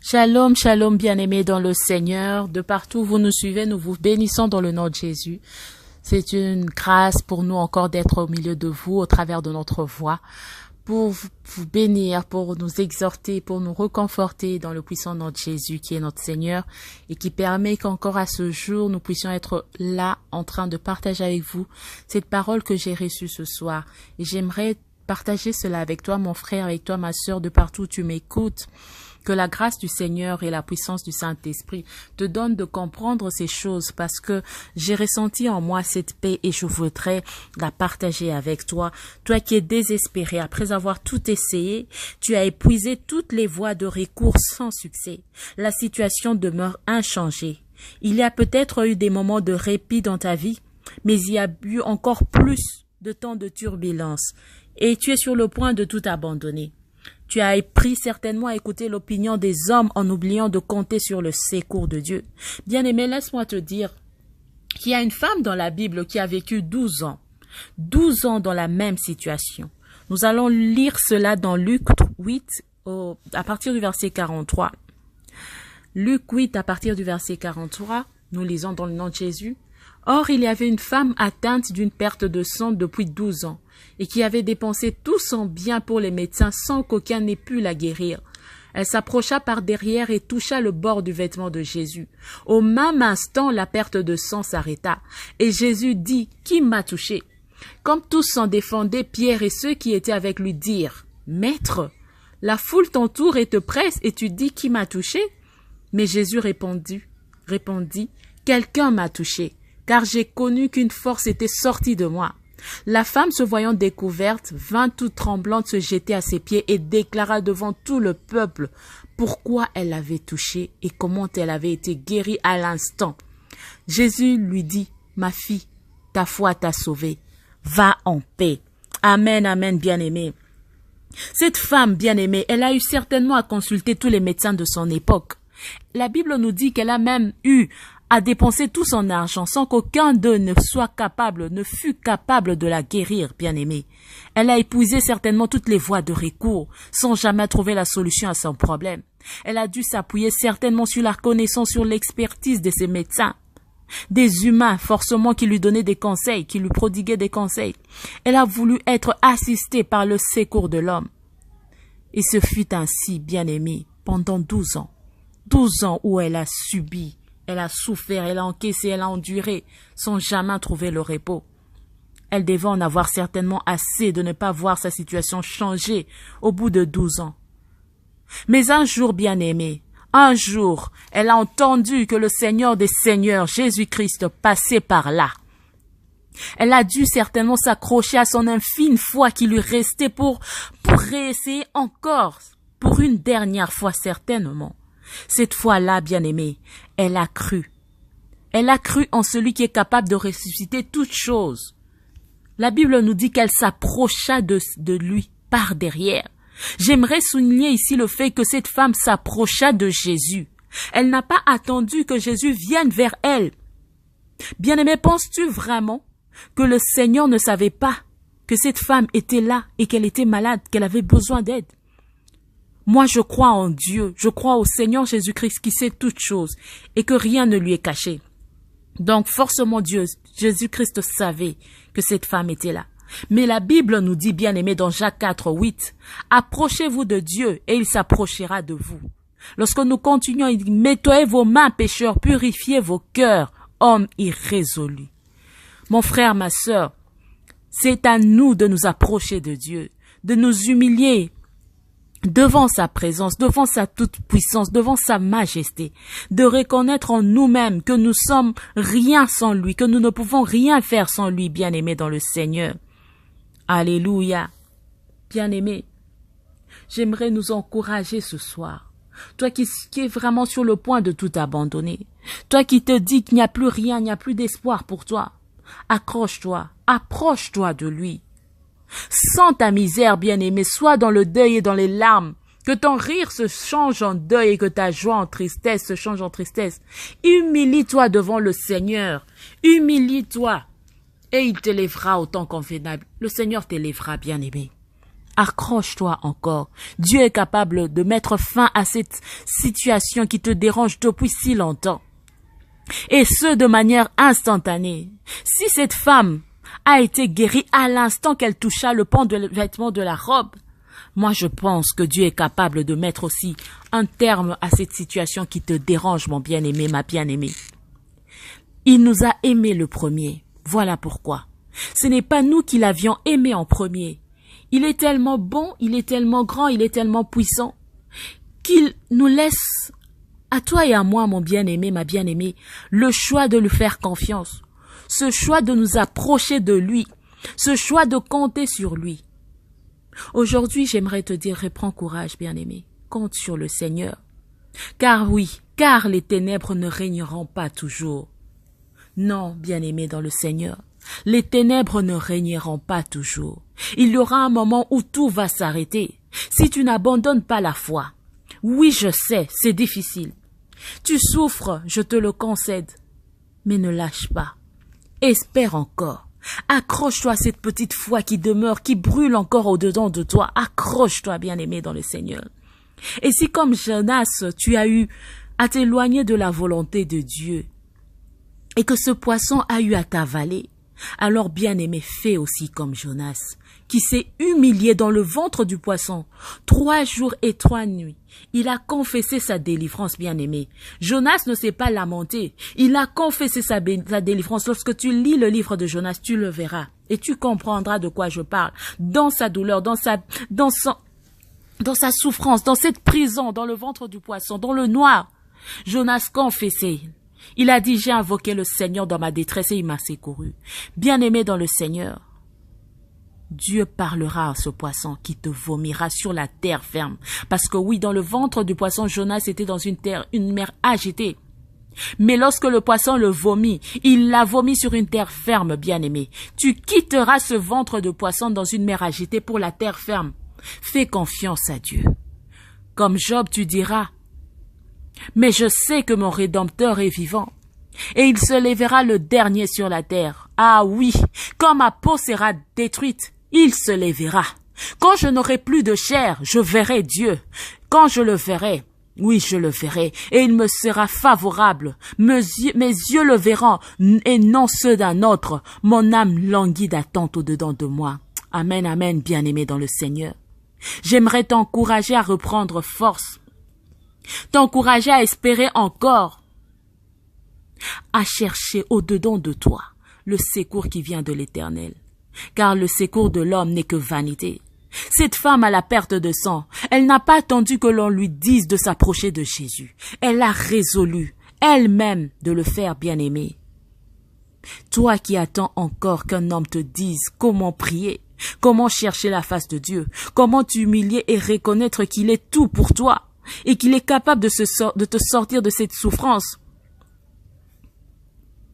Shalom, shalom, bien-aimés dans le Seigneur. De partout où vous nous suivez, nous vous bénissons dans le nom de Jésus. C'est une grâce pour nous encore d'être au milieu de vous, au travers de notre voix, pour vous bénir, pour nous exhorter, pour nous reconforter dans le puissant nom de Jésus qui est notre Seigneur et qui permet qu'encore à ce jour, nous puissions être là en train de partager avec vous cette parole que j'ai reçue ce soir. Et j'aimerais partager cela avec toi, mon frère, avec toi, ma sœur, de partout où tu m'écoutes. Que la grâce du Seigneur et la puissance du Saint-Esprit te donnent de comprendre ces choses parce que j'ai ressenti en moi cette paix et je voudrais la partager avec toi. Toi qui es désespéré après avoir tout essayé, tu as épuisé toutes les voies de recours sans succès. La situation demeure inchangée. Il y a peut-être eu des moments de répit dans ta vie, mais il y a eu encore plus de temps de turbulence et tu es sur le point de tout abandonner. Tu as appris certainement à écouter l'opinion des hommes en oubliant de compter sur le secours de Dieu. Bien-aimé, laisse-moi te dire qu'il y a une femme dans la Bible qui a vécu 12 ans. 12 ans dans la même situation. Nous allons lire cela dans Luc 8 à partir du verset 43. Luc 8 à partir du verset 43, nous lisons dans le nom de Jésus. Or, il y avait une femme atteinte d'une perte de sang depuis 12 ans et qui avait dépensé tout son bien pour les médecins sans qu'aucun n'ait pu la guérir. Elle s'approcha par derrière et toucha le bord du vêtement de Jésus. Au même instant, la perte de sang s'arrêta et Jésus dit « Qui m'a touché ?» Comme tous s'en défendaient, Pierre et ceux qui étaient avec lui dirent « Maître, la foule t'entoure et te presse et tu dis « Qui m'a touché ?» Mais Jésus répondit « Quelqu'un m'a touché. » Car j'ai connu qu'une force était sortie de moi. La femme, se voyant découverte, vint toute tremblante se jeter à ses pieds et déclara devant tout le peuple pourquoi elle l'avait touchée et comment elle avait été guérie à l'instant. Jésus lui dit, « Ma fille, ta foi t'a sauvée. Va en paix. » Amen, amen, bien-aimée. Cette femme bien-aimée, elle a eu certainement à consulter tous les médecins de son époque. La Bible nous dit qu'elle a même eu à dépenser tout son argent sans qu'aucun d'eux ne fût capable de la guérir, bien-aimée. Elle a épuisé certainement toutes les voies de recours, sans jamais trouver la solution à son problème. Elle a dû s'appuyer certainement sur la connaissance, sur l'expertise de ses médecins, des humains forcément qui lui donnaient des conseils, qui lui prodiguaient des conseils. Elle a voulu être assistée par le secours de l'homme. Et ce fut ainsi, bien-aimée, pendant 12 ans. 12 ans où elle a subi. Elle a souffert, elle a encaissé, elle a enduré, sans jamais trouver le repos. Elle devait en avoir certainement assez de ne pas voir sa situation changer au bout de 12 ans. Mais un jour, bien-aimé, un jour, elle a entendu que le Seigneur des Seigneurs, Jésus-Christ, passait par là. Elle a dû certainement s'accrocher à son infime foi qui lui restait pour réessayer encore, pour une dernière fois certainement. Cette fois-là, bien-aimée, elle a cru. Elle a cru en celui qui est capable de ressusciter toutes choses. La Bible nous dit qu'elle s'approcha de lui par derrière. J'aimerais souligner ici le fait que cette femme s'approcha de Jésus. Elle n'a pas attendu que Jésus vienne vers elle. Bien-aimée, penses-tu vraiment que le Seigneur ne savait pas que cette femme était là et qu'elle était malade, qu'elle avait besoin d'aide? Moi, je crois en Dieu, je crois au Seigneur Jésus-Christ qui sait toutes choses et que rien ne lui est caché. Donc, forcément Dieu, Jésus-Christ savait que cette femme était là. Mais la Bible nous dit, bien aimé, dans Jacques 4, 8, « Approchez-vous de Dieu et il s'approchera de vous. » Lorsque nous continuons, il dit, « Nettoyez vos mains, pécheurs, purifiez vos cœurs, hommes irrésolus. » Mon frère, ma sœur, c'est à nous de nous approcher de Dieu, de nous humilier devant sa présence, devant sa toute-puissance, devant sa majesté, de reconnaître en nous-mêmes que nous sommes rien sans lui, que nous ne pouvons rien faire sans lui, bien-aimé dans le Seigneur. Alléluia. Bien-aimé, j'aimerais nous encourager ce soir. Toi qui es vraiment sur le point de tout abandonner, toi qui te dis qu'il n'y a plus rien, il n'y a plus d'espoir pour toi, accroche-toi, approche-toi de lui. Sens ta misère, bien-aimé, sois dans le deuil et dans les larmes, que ton rire se change en deuil et que ta joie en tristesse se change en tristesse. Humilie-toi devant le Seigneur, humilie-toi et il t'élèvera au temps convenable. Le Seigneur t'élèvera, bien-aimé. Accroche-toi encore. Dieu est capable de mettre fin à cette situation qui te dérange depuis si longtemps. Et ce, de manière instantanée. Si cette femme a été guérie à l'instant qu'elle toucha le pan de vêtement de la robe, moi je pense que Dieu est capable de mettre aussi un terme à cette situation qui te dérange, mon bien-aimé, ma bien-aimée. Il nous a aimés le premier. Voilà pourquoi. Ce n'est pas nous qui l'avions aimé en premier. Il est tellement bon, il est tellement grand, il est tellement puissant qu'il nous laisse, à toi et à moi, mon bien-aimé, ma bien-aimée, le choix de lui faire confiance, ce choix de nous approcher de lui, ce choix de compter sur lui. Aujourd'hui, j'aimerais te dire, reprends courage, bien-aimé, compte sur le Seigneur. Car oui, car les ténèbres ne régneront pas toujours. Non, bien-aimé dans le Seigneur, les ténèbres ne régneront pas toujours. Il y aura un moment où tout va s'arrêter. Si tu n'abandonnes pas la foi, oui, je sais, c'est difficile. Tu souffres, je te le concède, mais ne lâche pas. Espère encore. Accroche-toi à cette petite foi qui demeure, qui brûle encore au-dedans de toi. Accroche-toi, bien-aimé dans le Seigneur. Et si comme Jonas, tu as eu à t'éloigner de la volonté de Dieu, et que ce poisson a eu à t'avaler, alors bien-aimé, fais aussi comme Jonas, qui s'est humilié dans le ventre du poisson. 3 jours et 3 nuits. Il a confessé sa délivrance, bien-aimé. Jonas ne s'est pas lamenté. Il a confessé sa délivrance. Lorsque tu lis le livre de Jonas, tu le verras. Et tu comprendras de quoi je parle. Dans sa douleur, dans sa souffrance, dans cette prison, dans le ventre du poisson, dans le noir. Jonas confessait. Il a dit, j'ai invoqué le Seigneur dans ma détresse et il m'a secouru. Bien-aimé dans le Seigneur, Dieu parlera à ce poisson qui te vomira sur la terre ferme. Parce que oui, dans le ventre du poisson, Jonas était dans une mer agitée. Mais lorsque le poisson le vomit, il l'a vomi sur une terre ferme, bien-aimé. Tu quitteras ce ventre de poisson dans une mer agitée pour la terre ferme. Fais confiance à Dieu. Comme Job, tu diras, mais je sais que mon Rédempteur est vivant, et il se lèvera le dernier sur la terre. Ah oui, quand ma peau sera détruite, il se lèvera. Quand je n'aurai plus de chair, je verrai Dieu. Quand je le verrai, oui, je le verrai, et il me sera favorable. Mes yeux le verront, et non ceux d'un autre. Mon âme languit d'attente au-dedans de moi. Amen, amen, bien-aimé dans le Seigneur. J'aimerais t'encourager à reprendre force. T'encourager à espérer encore, à chercher au-dedans de toi le secours qui vient de l'Éternel. Car le secours de l'homme n'est que vanité. Cette femme à la perte de sang, elle n'a pas attendu que l'on lui dise de s'approcher de Jésus. Elle a résolu elle-même de le faire, bien-aimé. Toi qui attends encore qu'un homme te dise comment prier, comment chercher la face de Dieu, comment t'humilier et reconnaître qu'il est tout pour toi, et qu'il est capable de te sortir de cette souffrance.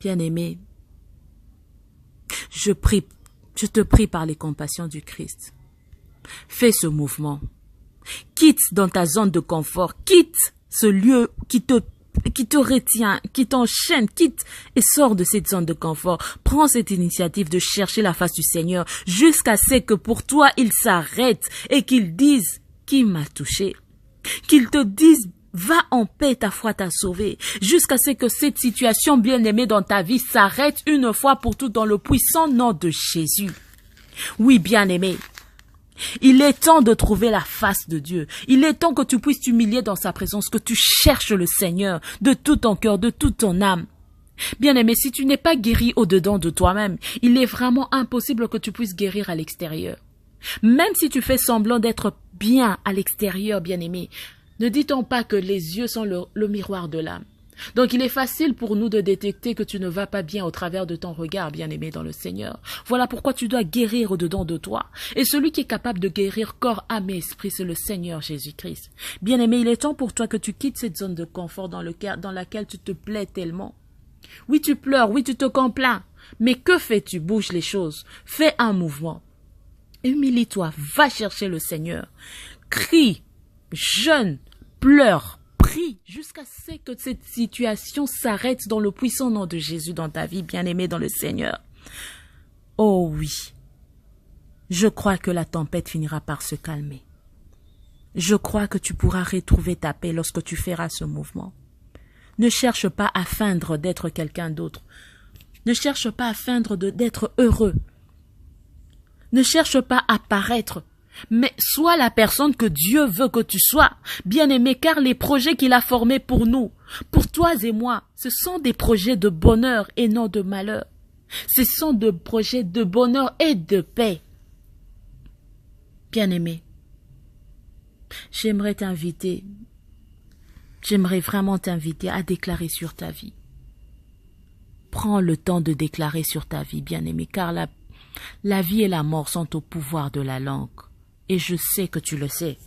Bien-aimé, je te prie par les compassions du Christ. Fais ce mouvement. Quitte dans ta zone de confort, quitte ce lieu qui te retient, qui t'enchaîne, quitte et sors de cette zone de confort. Prends cette initiative de chercher la face du Seigneur jusqu'à ce que pour toi il s'arrête et qu'il dise qui m'a touché. Qu'il te dise, va en paix, ta foi t'a sauvé, jusqu'à ce que cette situation bien-aimée dans ta vie s'arrête une fois pour toutes dans le puissant nom de Jésus. Oui, bien-aimé, il est temps de trouver la face de Dieu. Il est temps que tu puisses t'humilier dans sa présence, que tu cherches le Seigneur de tout ton cœur, de toute ton âme. Bien-aimé, si tu n'es pas guéri au-dedans de toi-même, il est vraiment impossible que tu puisses guérir à l'extérieur. Même si tu fais semblant d'être bien à l'extérieur, bien-aimé, ne dit-on pas que les yeux sont le miroir de l'âme? Donc il est facile pour nous de détecter que tu ne vas pas bien au travers de ton regard, bien-aimé dans le Seigneur. Voilà pourquoi tu dois guérir au-dedans de toi. Et celui qui est capable de guérir corps, âme et esprit, c'est le Seigneur Jésus-Christ. Bien-aimé, il est temps pour toi que tu quittes cette zone de confort dans laquelle tu te plais tellement. Oui, tu pleures, oui, tu te complains. Mais que fais-tu? Bouge les choses. Fais un mouvement. Humilie-toi, va chercher le Seigneur. Crie, jeûne, pleure, prie jusqu'à ce que cette situation s'arrête dans le puissant nom de Jésus dans ta vie, bien-aimé dans le Seigneur. Oh oui, Je crois que la tempête finira par se calmer. Je crois que tu pourras retrouver ta paix lorsque tu feras ce mouvement. Ne cherche pas à feindre d'être quelqu'un d'autre. Ne cherche pas à feindre d'être heureux. Ne cherche pas à paraître, mais sois la personne que Dieu veut que tu sois, bien-aimé, car les projets qu'il a formés pour nous, pour toi et moi, ce sont des projets de bonheur et non de malheur. Ce sont des projets de bonheur et de paix. Bien-aimé, j'aimerais vraiment t'inviter à déclarer sur ta vie. Prends le temps de déclarer sur ta vie, bien-aimé, car la vie et la mort sont au pouvoir de la langue. Et je sais que tu le sais,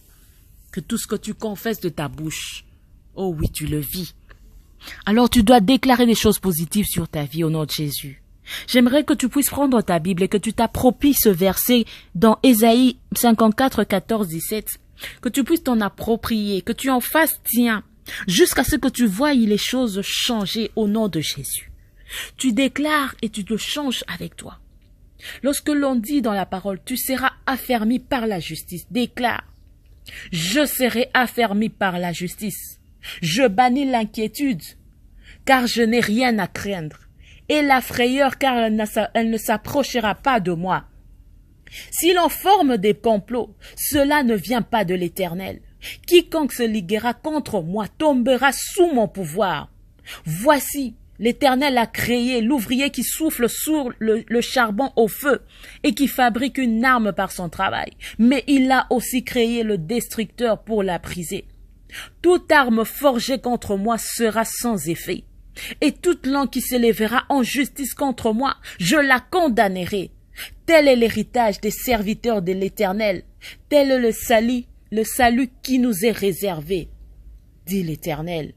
que tout ce que tu confesses de ta bouche, oh oui, tu le vis. Alors tu dois déclarer des choses positives sur ta vie au nom de Jésus. J'aimerais que tu puisses prendre ta Bible et que tu t'appropries ce verset dans Ésaïe 54, 14, 17. Que tu puisses t'en approprier, que tu en fasses tien, jusqu'à ce que tu voies les choses changer au nom de Jésus. Tu déclares et tu te changes avec toi. Lorsque l'on dit dans la parole, tu seras affermi par la justice, déclare, je serai affermi par la justice. Je bannis l'inquiétude, car je n'ai rien à craindre, et la frayeur, car elle ne s'approchera pas de moi. Si l'on forme des complots, cela ne vient pas de l'Éternel. Quiconque se liguera contre moi tombera sous mon pouvoir. Voici, l'Éternel a créé l'ouvrier qui souffle sur le charbon au feu et qui fabrique une arme par son travail. Mais il a aussi créé le destructeur pour la briser. Toute arme forgée contre moi sera sans effet. Et toute langue qui s'élèvera en justice contre moi, je la condamnerai. Tel est l'héritage des serviteurs de l'Éternel. Tel est le salut qui nous est réservé, dit l'Éternel.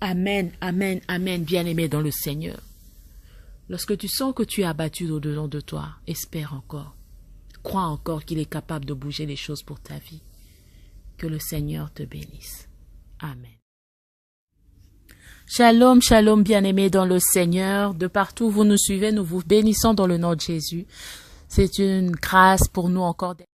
Amen, amen, amen, bien-aimé dans le Seigneur. Lorsque tu sens que tu es abattu au-dedans de toi, espère encore. Crois encore qu'il est capable de bouger les choses pour ta vie. Que le Seigneur te bénisse. Amen. Shalom, shalom, bien-aimés dans le Seigneur. De partout où vous nous suivez, nous vous bénissons dans le nom de Jésus. C'est une grâce pour nous encore d'être